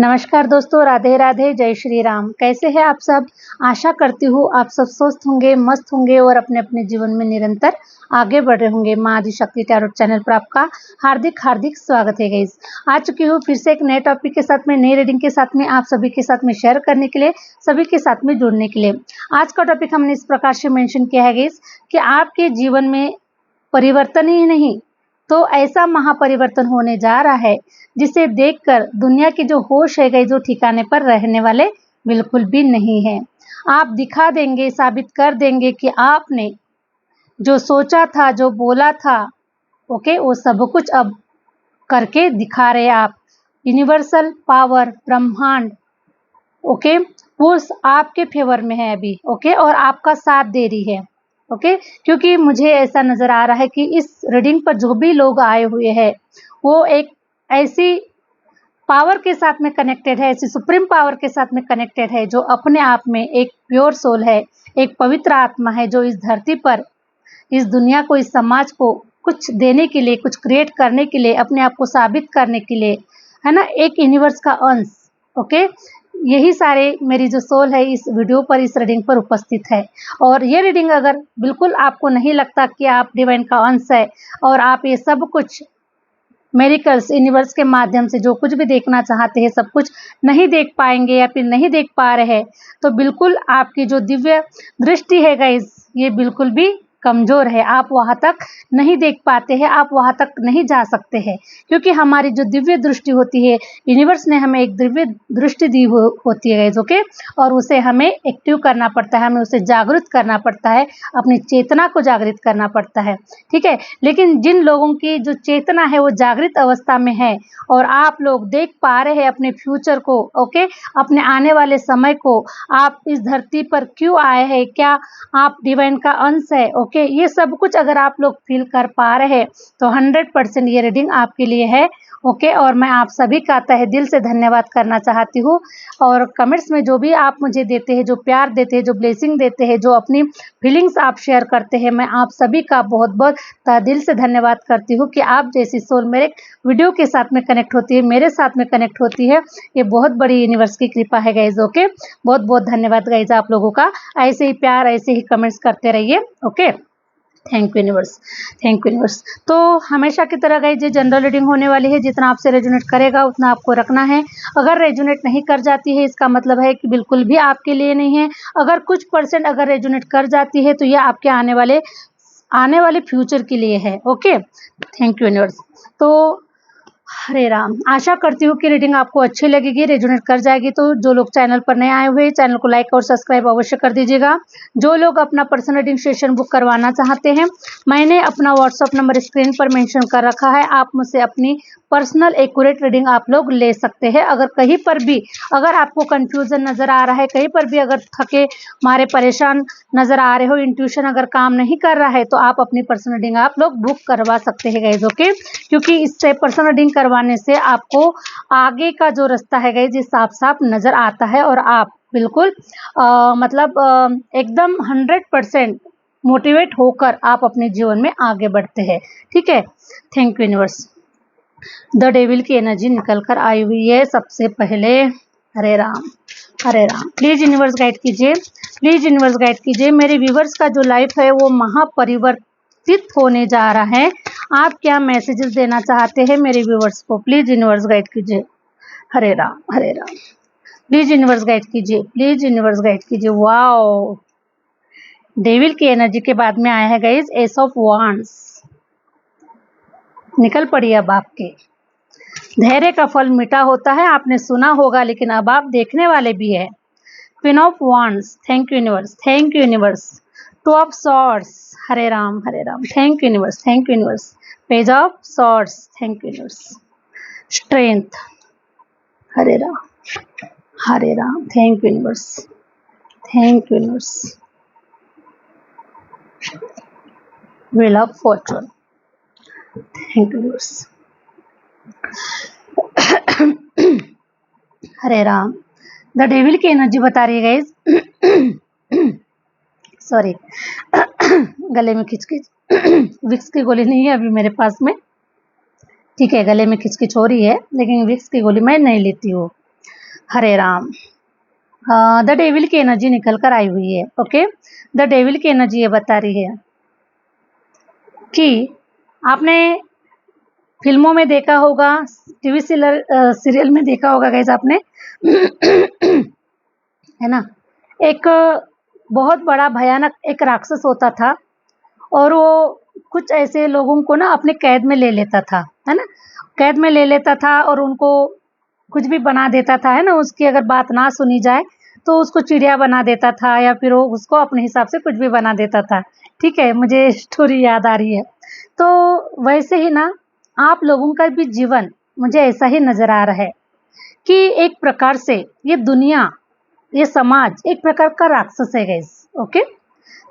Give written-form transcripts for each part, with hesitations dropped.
नमस्कार दोस्तों, राधे राधे, जय श्री राम। कैसे हैं आप सब? आशा करती हूँ आप सब स्वस्थ होंगे, मस्त होंगे और अपने अपने जीवन में निरंतर आगे बढ़ रहे होंगे। माँ आदिशक्ति टैरोट चैनल पर आपका हार्दिक हार्दिक स्वागत है गाइस। आ चुकी हूँ फिर से एक नए टॉपिक के साथ में, नई रीडिंग के साथ में, आप सभी के साथ में शेयर करने के लिए, सभी के साथ में जुड़ने के लिए। आज का टॉपिक हमने इस प्रकार से मेंशन किया है गाइस कि आपके जीवन में परिवर्तन ही नहीं तो ऐसा महापरिवर्तन होने जा रहा है जिसे देखकर दुनिया की जो होश है गई, जो ठिकाने पर रहने वाले बिल्कुल भी नहीं है। आप दिखा देंगे, साबित कर देंगे कि आपने जो सोचा था, जो बोला था, ओके, वो सब कुछ अब करके दिखा रहे आप। यूनिवर्सल पावर, ब्रह्मांड, ओके, वो आपके फेवर में है अभी, ओके, और आपका साथ दे रही है, ओके। क्योंकि मुझे ऐसा नजर आ रहा है कि इस रीडिंग पर जो भी लोग आए हुए हैं वो एक ऐसी पावर के साथ में कनेक्टेड है, ऐसी सुप्रीम पावर के साथ में कनेक्टेड है जो अपने आप में एक प्योर सोल है, एक पवित्र आत्मा है, जो इस धरती पर इस दुनिया को, इस समाज को कुछ देने के लिए, कुछ क्रिएट करने के लिए, अपने आप को साबित करने के लिए, है ना, एक यूनिवर्स का अंश, ओके। यही सारे मेरी जो सोल है इस वीडियो पर, इस रीडिंग पर उपस्थित है। और ये रीडिंग अगर बिल्कुल आपको नहीं लगता कि आप डिवाइन का अंश है और आप ये सब कुछ मेरिकल्स यूनिवर्स के माध्यम से जो कुछ भी देखना चाहते हैं सब कुछ नहीं देख पाएंगे या फिर नहीं देख पा रहे हैं, तो बिल्कुल आपकी जो दिव्य दृष्टि है गाइस, ये बिल्कुल भी कमजोर है। आप वहां तक नहीं देख पाते हैं, आप वहां तक नहीं जा सकते हैं, क्योंकि हमारी जो दिव्य दृष्टि होती है, यूनिवर्स ने हमें एक दिव्य दृष्टि दी होती है गाइस, ओके। और उसे हमें एक्टिव करना पड़ता है, हमें उसे जागृत करना पड़ता है, अपनी चेतना को जागृत करना पड़ता है, ठीक है। लेकिन जिन लोगों की जो चेतना है वो जागृत अवस्था में है और आप लोग देख पा रहे हैं अपने फ्यूचर को, ओके, अपने आने वाले समय को, आप इस धरती पर क्यों आए हैं, क्या आप डिवाइन का अंश है, ओके, ये सब कुछ अगर आप लोग फील कर पा रहे हैं तो 100% ये रीडिंग आपके लिए है, ओके। और मैं आप सभी का तहे दिल से धन्यवाद करना चाहती हूँ। और कमेंट्स में जो भी आप मुझे देते हैं, जो प्यार देते हैं, जो ब्लेसिंग देते हैं, जो अपनी फीलिंग्स आप शेयर करते हैं, मैं आप सभी का बहुत बहुत तहे दिल से धन्यवाद करती हूँ कि आप जैसी सोल मेरे वीडियो के साथ में कनेक्ट होती है, मेरे साथ में कनेक्ट होती है। ये बहुत बड़ी यूनिवर्स की कृपा है गाइज, ओके। बहुत बहुत धन्यवाद गाइज आप लोगों का। ऐसे ही प्यार, ऐसे ही कमेंट्स करते रहिए, okay. Thank you universe, thank you universe. तो हमेशा की तरह गाइज ये जनरल रीडिंग होने वाली है, जितना आपसे रेजोनेट करेगा उतना आपको रखना है। अगर रेजोनेट नहीं कर जाती है इसका मतलब है कि बिल्कुल भी आपके लिए नहीं है। अगर कुछ परसेंट अगर रेजोनेट कर जाती है तो ये आपके आने वाले फ्यूचर के लिए है, ओके। Thank you universe. तो हरे राम, आशा करती हूँ कि रीडिंग आपको अच्छी लगेगी, रेजोनेट कर जाएगी। तो जो लोग चैनल पर नए आए हुए, चैनल को लाइक और सब्सक्राइब अवश्य कर दीजिएगा। जो लोग अपना पर्सनल रीडिंग सेशन बुक करवाना चाहते हैं, मैंने अपना व्हाट्सअप नंबर स्क्रीन पर मेंशन कर रखा है, आप मुझसे अपनी पर्सनल एक्यूरेट रीडिंग आप लोग ले सकते हैं। अगर कहीं पर भी अगर आपको कंफ्यूजन नजर आ रहा है, कहीं पर भी अगर थके मारे परेशान नजर आ रहे हो, इंट्यूशन अगर काम नहीं कर रहा है, तो आप अपनी पर्सनल रीडिंग आप लोग बुक करवा सकते हैं गाइज, ओके। क्योंकि इससे पर्सनल रीडिंग करवाने से आपको आगे का जो रास्ता है गाइज ये साफ साफ नजर आता है और आप बिल्कुल एकदम 100% मोटिवेट होकर आप अपने जीवन में आगे बढ़ते हैं, ठीक है। Thank you universe. The devil की एनर्जी निकल कर आई हुई है सबसे पहले। हरे राम, हरे राम। प्लीज यूनिवर्स गाइड कीजिए, प्लीज यूनिवर्स गाइड कीजिए। मेरे व्यूवर्स का जो लाइफ है वो महापरिवर्तित होने जा रहा है। आप क्या मैसेजेस देना चाहते हैं मेरे व्यूवर्स को? प्लीज यूनिवर्स गाइड कीजिए। हरे राम, हरे राम। प्लीज यूनिवर्स गाइड कीजिए, प्लीज यूनिवर्स गाइड कीजिए। वाओ, डेविल की एनर्जी के बाद में आया है गाइज एस ऑफ वांड्स। निकल पड़ी अब आपके। धैर्य का फल मीठा होता है, आपने सुना होगा, लेकिन अब आप देखने वाले भी है। Queen of wands, thank you universe, thank you universe. Two of swords, Hare Ram, Hare Ram. Thank you universe, thank you universe. Page of swords, thank you universe. Strength, Hare Ram, Hare Ram. Thank you universe, thank you universe. Wheel of Fortune, thank you universe. Hare Ram. The devil की energy बता रही है guys, sorry, गले में खिचखिच, Vicks की गोली नहीं है अभी मेरे पास में, ठीक है। गले में खिचखिच हो रही है लेकिन विक्स की गोली मैं नहीं लेती हूँ। हरे राम। द डेविल की एनर्जी निकल कर आई हुई है। ओके, द डेविल की एनर्जी ये बता रही है कि आपने फिल्मों में देखा होगा, टीवी सीरियल में देखा होगा गाइस आपने है ना, एक बहुत बड़ा भयानक एक राक्षस होता था और वो कुछ ऐसे लोगों को ना अपने कैद में ले लेता था, है ना, कैद में ले लेता था और उनको कुछ भी बना देता था, है ना, उसकी अगर बात ना सुनी जाए तो उसको चिड़िया बना देता था या फिर वो उसको अपने हिसाब से कुछ भी बना देता था। ठीक है, मुझे स्टोरी याद आ रही है। तो वैसे ही ना आप लोगों का भी जीवन मुझे ऐसा ही नजर आ रहा है कि एक प्रकार से ये दुनिया, ये समाज एक प्रकार का राक्षस है गाइस। ओके,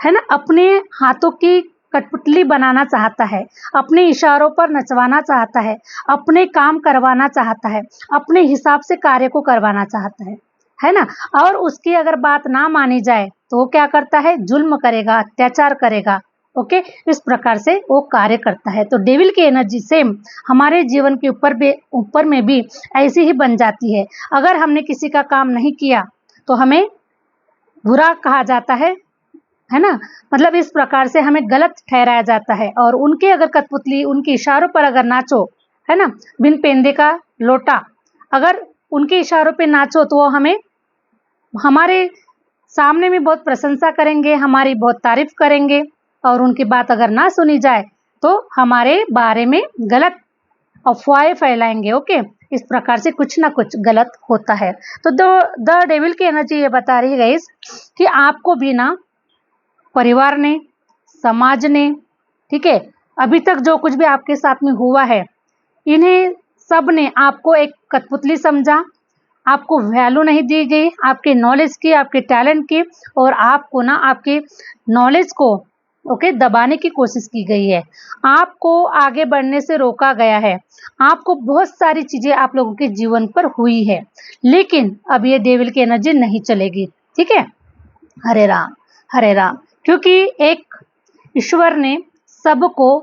है ना, अपने हाथों की कठपुतली बनाना चाहता है, अपने इशारों पर नचवाना चाहता है, अपने काम करवाना चाहता है, अपने हिसाब से कार्य को करवाना चाहता है ना, और उसकी अगर बात ना मानी जाए तो वो क्या करता है, जुल्म करेगा, अत्याचार करेगा। ओके, इस प्रकार से वो कार्य करता है। तो डेविल की एनर्जी सेम हमारे जीवन के ऊपर में भी ऐसी ही बन जाती है। अगर हमने किसी का काम नहीं किया तो हमें बुरा कहा जाता है ना, मतलब इस प्रकार से हमें गलत ठहराया जाता है। और उनके अगर कठपुतली, उनके इशारों पर अगर नाचो, है ना, बिन पेंदे का लोटा, अगर उनके इशारों पे नाचो तो वो हमें हमारे सामने में बहुत प्रशंसा करेंगे, हमारी बहुत तारीफ करेंगे, और उनकी बात अगर ना सुनी जाए तो हमारे बारे में गलत अफवाहें फैलाएंगे। ओके, इस प्रकार से कुछ ना कुछ गलत होता है। तो द डेविल की एनर्जी ये बता रही है गाइस कि आपको भी ना परिवार ने, समाज ने, ठीक है, अभी तक जो कुछ भी आपके साथ में हुआ है, इन्हें सब ने आपको एक कठपुतली समझा, आपको वैल्यू नहीं दी गई आपके नॉलेज की, आपके टैलेंट की, और आपको ना आपके नॉलेज को ओके दबाने की कोशिश की गई है, आपको आगे बढ़ने से रोका गया है, आपको बहुत सारी चीजें आप लोगों के जीवन पर हुई है, लेकिन अब ये डेविल की एनर्जी नहीं चलेगी। ठीक है, हरे राम, हरे राम। क्योंकि एक ईश्वर ने सबको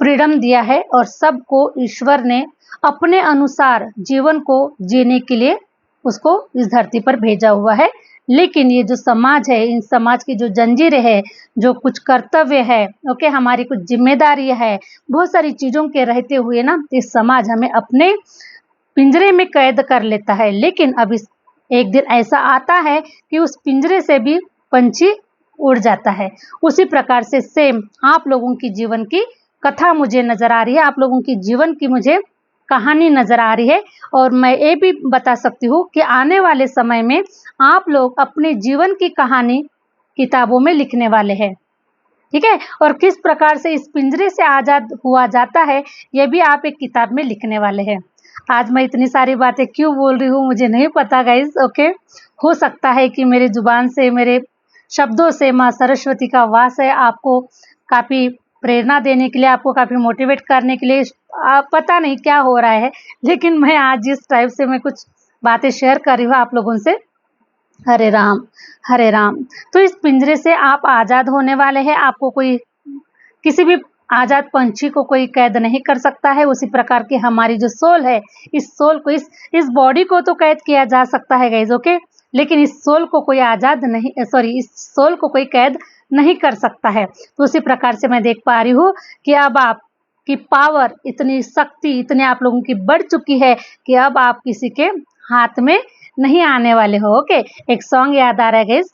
फ्रीडम दिया है और सबको ईश्वर ने अपने अनुसार जीवन को जीने के लिए उसको इस धरती पर भेजा हुआ है। लेकिन ये जो समाज है, इन समाज की जो जंजीरें है, जो कुछ कर्तव्य है, ओके, हमारी कुछ जिम्मेदारी है, बहुत सारी चीजों के रहते हुए ना इस समाज हमें अपने पिंजरे में कैद कर लेता है। लेकिन अब इस एक दिन ऐसा आता है कि उस पिंजरे से भी पंछी उड़ जाता है। उसी प्रकार से सेम आप लोगों की जीवन की कथा मुझे नजर आ रही है, आप लोगों की जीवन की मुझे कहानी नजर आ रही है। और मैं ये भी बता सकती हूँ कि आने वाले समय में आप लोग अपने जीवन की कहानी किताबों में लिखने वाले हैं। ठीक है, और किस प्रकार से इस पिंजरे से आजाद हुआ जाता है ये भी आप एक किताब में लिखने वाले हैं। आज मैं इतनी सारी बातें क्यों बोल रही हूँ मुझे नहीं पता गाइस। ओके, हो सकता है कि मेरी जुबान से, मेरे शब्दों से माँ सरस्वती का वास है, आपको काफी प्रेरणा देने के लिए, आपको काफी मोटिवेट करने के लिए। पता नहीं क्या हो रहा है, लेकिन मैं आज जिस टाइप से मैं कुछ बातें शेयर कर रही हूँ आप लोगों से, हरे राम, हरे राम। तो इस पिंजरे से आप आजाद होने वाले हैं, आपको कोई किसी भी आजाद पंछी को कोई कैद नहीं कर सकता है। उसी प्रकार की हमारी जो सोल है, इस सोल को, इस बॉडी को तो कैद किया जा सकता है गाइज। ओके, लेकिन इस सोल को कोई आजाद नहीं, सॉरी, इस सोल को कोई कैद नहीं कर सकता है। तो उसी प्रकार से मैं देख पा रही हूँ कि अब आपकी पावर, इतनी शक्ति इतने आप लोगों की बढ़ चुकी है कि अब आप किसी के हाथ में नहीं आने वाले हो। ओके, एक सॉन्ग याद आ रहा है गाइस,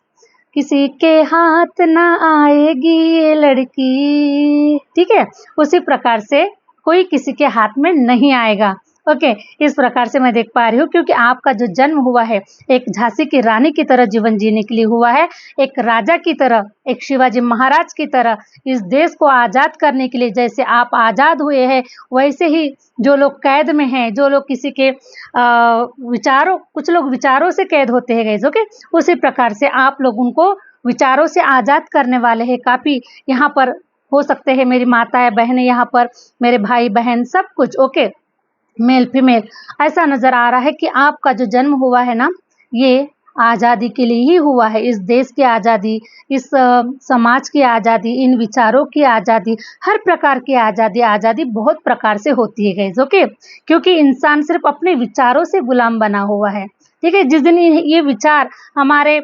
किसी के हाथ ना आएगी ये लड़की। ठीक है, उसी प्रकार से कोई किसी के हाथ में नहीं आएगा। ओके, इस प्रकार से मैं देख पा रही हूँ, क्योंकि आपका जो जन्म हुआ है एक झांसी की रानी की तरह जीवन जीने के लिए हुआ है, एक राजा की तरह, एक शिवाजी महाराज की तरह इस देश को आजाद करने के लिए। जैसे आप आजाद हुए हैं, वैसे ही जो लोग कैद में हैं, जो लोग किसी के विचारों, कुछ लोग विचारों से कैद होते हैं गाइस। ओके, उसी प्रकार से आप लोग उनको विचारों से आजाद करने वाले हैं। काफी यहाँ पर हो सकते हैं मेरी माताएं बहनें, यहाँ पर मेरे भाई बहन, सब कुछ ओके, मेल फीमेल, ऐसा नजर आ रहा है कि आपका जो जन्म हुआ है ना, ये आज़ादी के लिए ही हुआ है। इस देश की आज़ादी, इस समाज की आज़ादी, इन विचारों की आज़ादी, हर प्रकार की आज़ादी, आज़ादी बहुत प्रकार से होती है गाइस, ओके। क्योंकि इंसान सिर्फ अपने विचारों से गुलाम बना हुआ है, ठीक है। जिस दिन ये विचार हमारे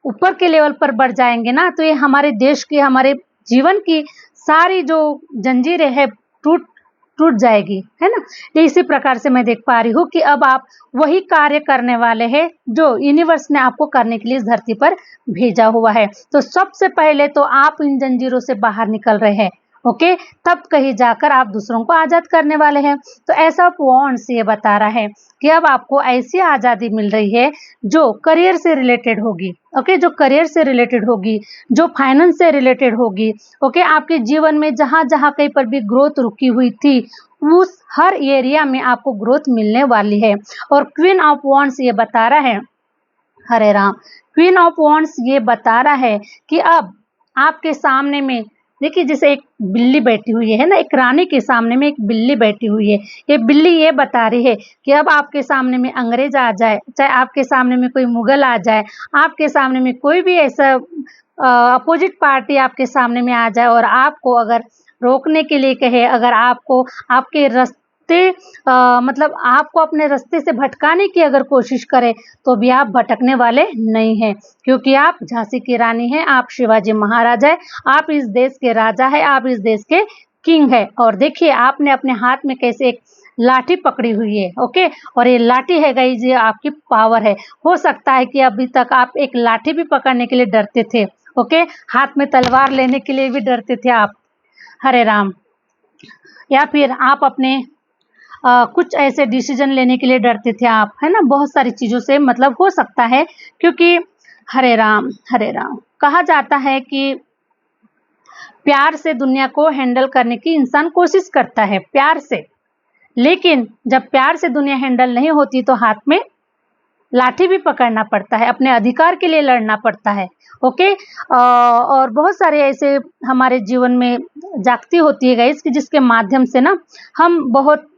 ऊपर के लेवल पर बढ़ जाएंगे ना, तो ये हमारे देश की, हमारे जीवन की सारी जो जंजीरें है टूट टूट जाएगी, है ना। तो इसी प्रकार से मैं देख पा रही हूँ कि अब आप वही कार्य करने वाले हैं जो यूनिवर्स ने आपको करने के लिए इस धरती पर भेजा हुआ है। तो सबसे पहले तो आप इन जंजीरों से बाहर निकल रहे हैं, ओके। तब कहीं जाकर आप दूसरों को आजाद करने वाले हैं। तो ऐसा वॉन्ट्स ये बता रहा है कि अब आपको ऐसी आजादी मिल रही है जो करियर से रिलेटेड होगी, ओके। जो करियर से रिलेटेड होगी, जो फाइनेंस से रिलेटेड होगी, ओके। आपके जीवन में जहां जहां कहीं पर भी ग्रोथ रुकी हुई थी, उस हर एरिया में आपको ग्रोथ मिलने वाली है। और क्वीन ऑफ वॉन्ड्स ये बता रहा है, हरे राम, क्वीन ऑफ वॉन्ड्स ये बता रहा है कि अब आपके सामने में देखिए, जैसे एक बिल्ली बैठी हुई है ना, एक रानी के सामने में एक बिल्ली बैठी हुई है। ये बिल्ली ये बता रही है कि अब आपके सामने में अंग्रेज आ जाए, चाहे आपके सामने में कोई मुगल आ जाए, आपके सामने में कोई भी ऐसा अपोजिट पार्टी आपके सामने में आ जाए और आपको अगर रोकने के लिए कहे, अगर आपको आपके रास्ते मतलब आपको अपने रास्ते से भटकाने की अगर कोशिश करे, तो भी आप भटकने वाले नहीं हैं। क्योंकि आप झांसी की रानी हैं, आप शिवाजी महाराज है, आप इस देश के राजा है, आप इस देश के किंग है। और देखिए आपने अपने हाथ में कैसे एक लाठी पकड़ी हुई है, ओके। और ये लाठी है गाइस, ये आपकी पावर है। हो सकता है कि अभी तक आप एक लाठी भी पकड़ने के लिए डरते थे, ओके। हाथ में तलवार लेने के लिए भी डरते थे आप, हरे राम। या फिर आप अपने कुछ ऐसे डिसीजन लेने के लिए डरते थे आप, है ना। बहुत सारी चीज़ों से मतलब हो सकता है, क्योंकि हरे राम, हरे राम, कहा जाता है कि प्यार से दुनिया को हैंडल करने की इंसान कोशिश करता है, प्यार से। लेकिन जब प्यार से दुनिया हैंडल नहीं होती तो हाथ में लाठी भी पकड़ना पड़ता है, अपने अधिकार के लिए लड़ना पड़ता है, ओके। और बहुत सारे ऐसे हमारे जीवन में जागती होती है गाइस कि जिसके माध्यम से ना हम बहुत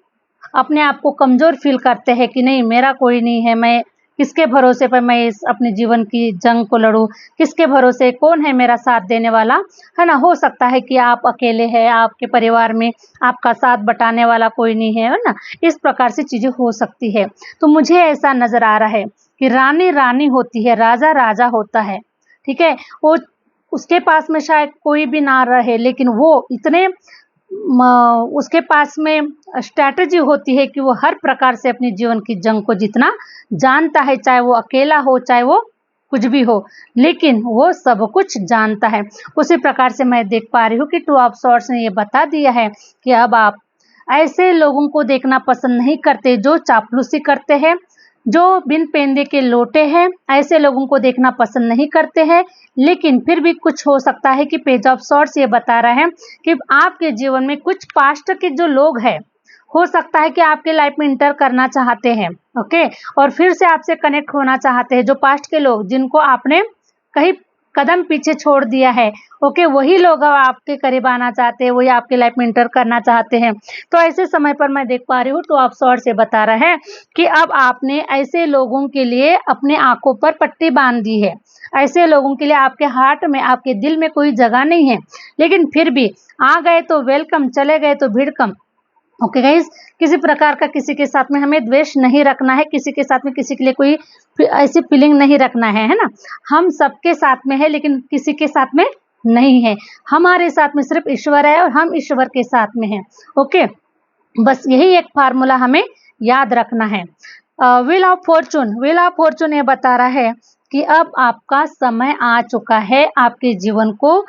अपने आप को कमज़ोर फ़ील करते हैं कि नहीं, मेरा कोई नहीं है, मैं किसके भरोसे पर मैं इस अपने जीवन की जंग को लड़ूँ, किसके भरोसे, कौन है मेरा साथ देने वाला, है ना। हो सकता है कि आप अकेले हैं, आपके परिवार में आपका साथ बटाने वाला कोई नहीं है, है ना। इस प्रकार से चीज़ें हो सकती है। तो मुझे ऐसा नज़र आ रहा है कि रानी रानी होती है, राजा राजा होता है, ठीक है। वो उसके पास में शायद कोई भी ना रहे, लेकिन वो इतने उसके पास में स्ट्रैटेजी होती है कि वो हर प्रकार से अपने जीवन की जंग को जीतना जानता है, चाहे वो अकेला हो, चाहे वो कुछ भी हो, लेकिन वो सब कुछ जानता है। उसी प्रकार से मैं देख पा रही हूँ कि टू ऑफ सॉर्ड्स ने ये बता दिया है कि अब आप ऐसे लोगों को देखना पसंद नहीं करते जो चापलूसी करते हैं, जो बिन पेंदे के लोटे हैं, ऐसे लोगों को देखना पसंद नहीं करते हैं। लेकिन फिर भी कुछ हो सकता है कि पेज ऑफ सॉर्ड्स ये बता रहा है कि आपके जीवन में कुछ पास्ट के जो लोग हैं, हो सकता है कि आपके लाइफ में इंटर करना चाहते हैं, ओके। और फिर से आपसे कनेक्ट होना चाहते हैं, जो पास्ट के लोग जिनको आपने कहीं कदम पीछे छोड़ दिया है, ओके। वही लोग अब आपके करीब आना चाहते हैं, वही आपके लाइफ में इंटर करना चाहते हैं। तो ऐसे समय पर मैं देख पा रही हूँ तो आप सॉर्ड से बता रहा है कि अब आपने ऐसे लोगों के लिए अपने आंखों पर पट्टी बांध दी है। ऐसे लोगों के लिए आपके हार्ट में, आपके दिल में कोई जगह नहीं है, लेकिन फिर भी आ गए तो वेलकम, चले गए तो भीड़ कम, ओके गाइज। किसी प्रकार का किसी के साथ में हमें द्वेष नहीं रखना है, किसी के साथ में किसी के लिए कोई ऐसी फीलिंग नहीं रखना है ना। हम सबके साथ में है, लेकिन किसी के साथ में नहीं है। हमारे साथ में सिर्फ ईश्वर है और हम ईश्वर के साथ में हैं, ओके। बस यही एक फार्मूला हमें याद रखना है। Wheel of Fortune, wheel of Fortune ये बता रहा है कि अब आपका समय आ चुका है, आपके जीवन को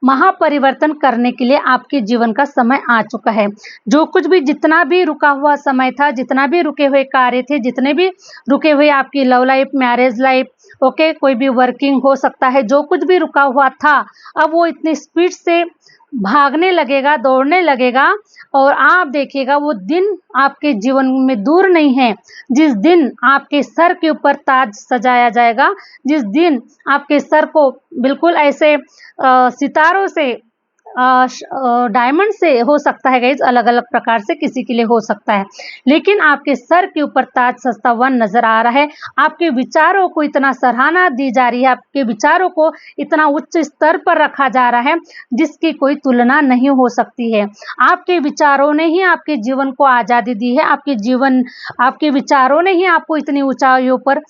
महापरिवर्तन करने के लिए आपके जीवन का समय आ चुका है। जो कुछ भी, जितना भी रुका हुआ समय था, जितना भी रुके हुए कार्य थे, जितने भी रुके हुए आपकी love life, marriage life, okay, कोई भी वर्किंग हो सकता है, जो कुछ भी रुका हुआ था, अब वो इतनी स्पीड से भागने लगेगा, दौड़ने लगेगा। और आप देखिएगा वो दिन आपके जीवन में दूर नहीं है, जिस दिन आपके सर के ऊपर ताज सजाया जाएगा, जिस दिन आपके सर को बिल्कुल ऐसे सितारों से डायमंड से हो सकता है गाइज, अलग अलग प्रकार से किसी के लिए हो सकता है, लेकिन आपके सर के ऊपर ताज सजता हुआ नजर आ रहा है। आपके विचारों को इतना सराहना दी जा रही है, आपके विचारों को इतना उच्च स्तर पर रखा जा रहा है जिसकी कोई तुलना नहीं हो सकती है। आपके विचारों ने ही आपके जीवन को आजादी दी है, आपके विचारों ने ही आपको इतनी ऊंचाइयों पर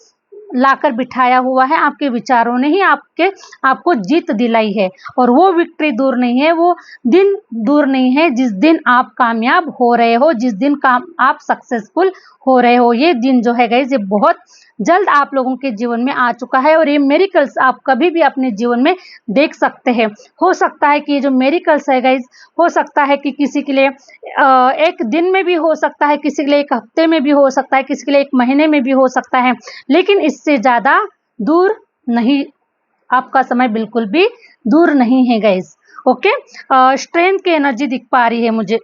लाकर बिठाया हुआ है। आपके विचारों ने ही आपको जीत दिलाई है, और वो विक्ट्री दूर नहीं है, वो दिन दूर नहीं है जिस दिन आप कामयाब हो रहे हो, जिस दिन आप सक्सेसफुल हो रहे हो। ये दिन जो है गाइस, ये बहुत जल्द आप लोगों के जीवन में आ चुका है, और ये मेरिकल्स आप कभी भी अपने जीवन में देख सकते हैं। हो सकता है कि ये जो मेरिकल्स है गाइस, हो सकता है कि किसी के लिए एक दिन में भी हो सकता है, किसी के लिए एक हफ्ते में भी हो सकता है, किसी के लिए एक महीने में भी हो सकता है, लेकिन इससे ज्यादा दूर नहीं, आपका समय बिल्कुल भी दूर नहीं है गाइस। ओके, स्ट्रेंथ की एनर्जी दिख पा रही है मुझे।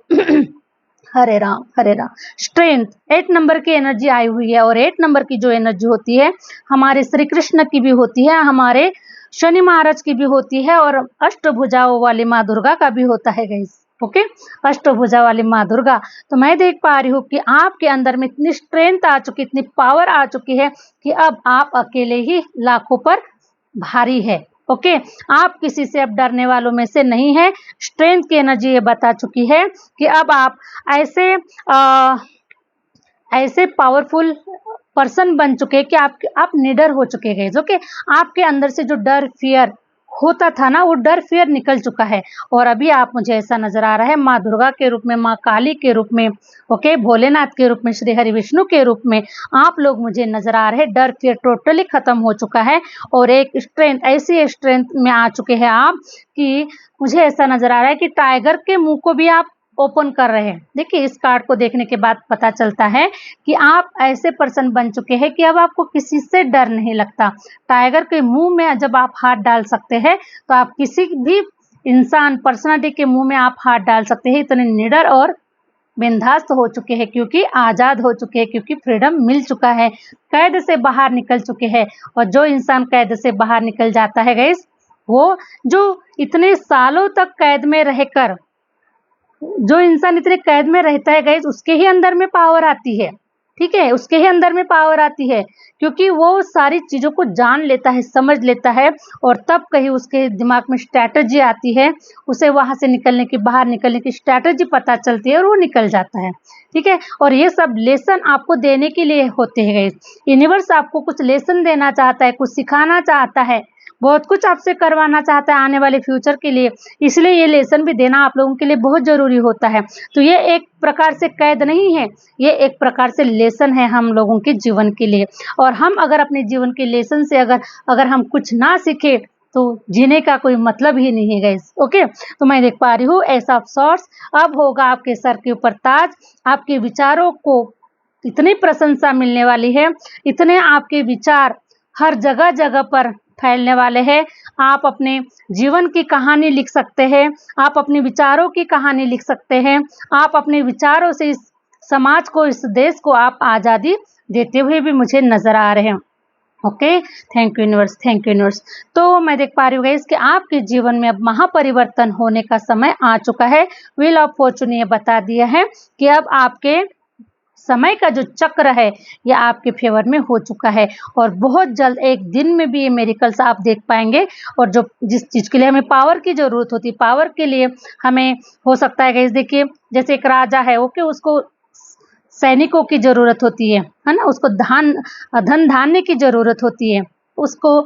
हरे राम हरे राम। स्ट्रेंथ 8 नंबर की एनर्जी आई हुई है, और 8 नंबर की जो एनर्जी होती है हमारे श्री कृष्ण की भी होती है, हमारे शनि महाराज की भी होती है, और अष्टभुजाओं वाली माँ दुर्गा का भी होता है गाइस। ओके, अष्टभुजा वाली माँ दुर्गा। तो मैं देख पा रही हूँ कि आपके अंदर में इतनी स्ट्रेंथ आ चुकी, इतनी पावर आ चुकी है कि अब आप अकेले ही लाखों पर भारी है। ओके, आप किसी से अब डरने वालों में से नहीं है। स्ट्रेंथ की एनर्जी ये बता चुकी है कि अब आप ऐसे पावरफुल पर्सन बन चुके हैं कि आप निडर हो चुके हैं। ओके, आपके अंदर से जो डर फियर होता था ना, वो डर फियर निकल चुका है, और अभी आप मुझे ऐसा नजर आ रहा है माँ दुर्गा के रूप में, माँ काली के रूप में, ओके, भोलेनाथ के रूप में, श्री हरि विष्णु के रूप में आप लोग मुझे नजर आ रहे हैं। डर फियर टोटली खत्म हो चुका है, और एक स्ट्रेंथ, ऐसी स्ट्रेंथ में आ चुके हैं आप कि मुझे ऐसा नजर आ रहा है कि टाइगर के मुंह को भी आप ओपन कर रहे हैं। देखिए, इस कार्ड को देखने के बाद पता चलता है कि आप ऐसे पर्सन बन चुके हैं कि अब आपको किसी से डर नहीं लगता। टाइगर के मुंह में जब आप हाथ डाल सकते हैं, तो आप किसी भी इंसान पर्सनालिटी के मुंह में आप हाथ डाल सकते हैं। इतने निडर और बिंदास हो चुके हैं, क्योंकि आजाद हो चुके हैं, क्योंकि फ्रीडम मिल चुका है, कैद से बाहर निकल चुके हैं। और जो इंसान कैद से बाहर निकल जाता है गाइस, वो जो इतने सालों तक कैद में रहकर, जो इंसान इतने कैद में रहता है गाइस, उसके ही अंदर में पावर आती है। ठीक है, उसके ही अंदर में पावर आती है, क्योंकि वो सारी चीजों को जान लेता है, समझ लेता है, और तब कहीं उसके दिमाग में स्ट्रैटेजी आती है, उसे वहां से निकलने की, बाहर निकलने की स्ट्रैटेजी पता चलती है, और वो निकल जाता है। ठीक है, और ये सब लेसन आपको देने के लिए होते हैं गाइस। यूनिवर्स आपको कुछ लेसन देना चाहता है, कुछ सिखाना चाहता है, बहुत कुछ आपसे करवाना चाहता है आने वाले फ्यूचर के लिए, इसलिए ये लेसन भी देना आप लोगों के लिए बहुत जरूरी होता है। तो ये एक प्रकार से कैद नहीं है, ये एक प्रकार से लेसन है हम लोगों के जीवन के लिए। और हम अगर अपने जीवन के लेसन से अगर हम कुछ ना सीखे, तो जीने का कोई मतलब ही नहीं है गाइस। ओके, तो मैं देख पा रही हूँ ऐसा अफसोस अब होगा आपके सर के ऊपर ताज। आपके विचारों को इतनी प्रशंसा मिलने वाली है, इतने आपके विचार हर जगह जगह पर फैलने वाले हैं। आप अपने जीवन की कहानी लिख सकते हैं, आप अपने विचारों की कहानी लिख सकते हैं, आप अपने विचारों से इस समाज को, इस देश को आप आज़ादी देते हुए भी मुझे नजर आ रहे हैं। Okay, thank you universe, thank you universe. तो मैं देख पा रही हूँ गाइस कि आपके जीवन में अब महापरिवर्तन होने का समय आ चुका है। व्हील ऑफ फॉर्चून ये बता दिया है कि अब आपके समय का जो चक्र है ये आपके फेवर में हो चुका है, और बहुत जल्द एक दिन में भी ये मेरिकल्स आप देख पाएंगे। और जो जिस चीज के लिए हमें पावर की जरूरत होती है, पावर के लिए हमें हो सकता है गाइस, देखिए जैसे एक राजा है, ओके, उसको सैनिकों की जरूरत होती है ना, उसको धन धान्य की जरूरत होती है, उसको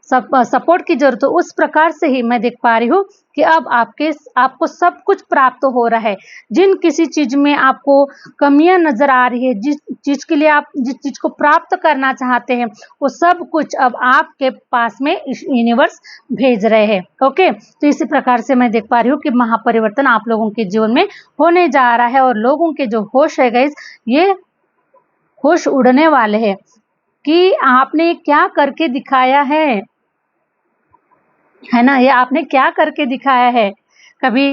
सपोर्ट की जरूरत हो। उस प्रकार से ही मैं देख पा रही हूँ कि अब आपको सब कुछ प्राप्त हो रहा है। जिन किसी चीज में आपको कमियां नजर आ रही है, जिस चीज के लिए आप जिस चीज को प्राप्त करना चाहते हैं, वो सब कुछ अब आपके पास में यूनिवर्स भेज रहे हैं। ओके, तो इसी प्रकार से मैं देख पा रही हूँ कि महापरिवर्तन आप लोगों के जीवन में होने जा रहा है, और लोगों के जो होश है गाइस, ये होश उड़ने वाले हैं कि आपने क्या करके दिखाया है ना, ये आपने क्या करके दिखाया है। कभी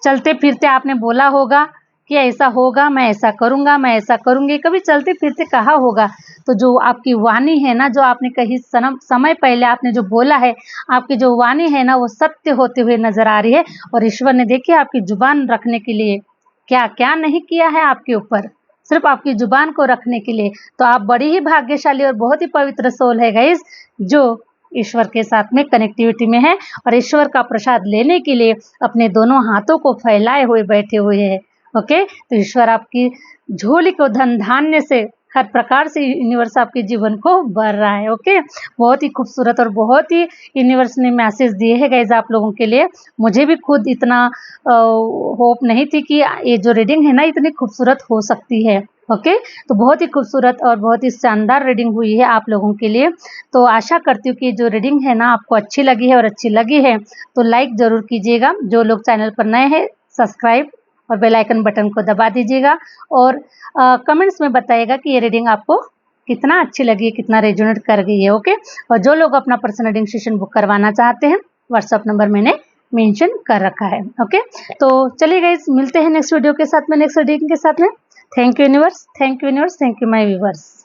चलते फिरते आपने बोला होगा कि ऐसा होगा, मैं ऐसा करूँगा, मैं ऐसा करूँगी, कभी चलते फिरते कहा होगा। तो जो आपकी वाणी है ना, जो आपने कहीं समय पहले आपने जो बोला है, आपकी जो वाणी है ना वो सत्य होते हुए नज़र आ रही है। और ईश्वर ने देखिए आपकी ज़ुबान रखने के लिए क्या-क्या नहीं किया है आपके ऊपर, सिर्फ़ आपकी ज़ुबान को रखने के लिए। तो आप बड़ी ही भाग्यशाली और बहुत ही पवित्र सोल है गाइज़, जो ईश्वर के साथ में कनेक्टिविटी में है और ईश्वर का प्रसाद लेने के लिए अपने दोनों हाथों को फैलाए हुए बैठे हुए हैं। ओके, तो ईश्वर आपकी झोली को धन धान्य से हर प्रकार से यूनिवर्स आपके जीवन को भर रहा है। ओके, बहुत ही खूबसूरत और बहुत ही यूनिवर्स ने मैसेज दिए हैं गाइज आप लोगों के लिए। मुझे भी खुद इतना होप नहीं थी कि ये जो रीडिंग है ना इतनी खूबसूरत हो सकती है। ओके, तो बहुत ही खूबसूरत और बहुत ही शानदार रीडिंग हुई है आप लोगों के लिए। तो आशा करती हूँ कि जो रीडिंग है ना आपको अच्छी लगी है, और अच्छी लगी है तो लाइक ज़रूर कीजिएगा। जो लोग चैनल पर नए हैं सब्सक्राइब और बेल आइकन बटन को दबा दीजिएगा, और कमेंट्स में बताइएगा कि ये रीडिंग आपको कितना अच्छी लगी, कितना रेजोनेट कर गई है। ओके, और जो लोग अपना पर्सनल रीडिंग सेशन बुक करवाना चाहते हैं व्हाट्सअप नंबर मैंने मेंशन कर रखा है। ओके, तो चलिए गाइस मिलते हैं नेक्स्ट वीडियो के साथ में, नेक्स्ट रीडिंग के साथ में। Thank you universe, thank you universe, thank you my viewers.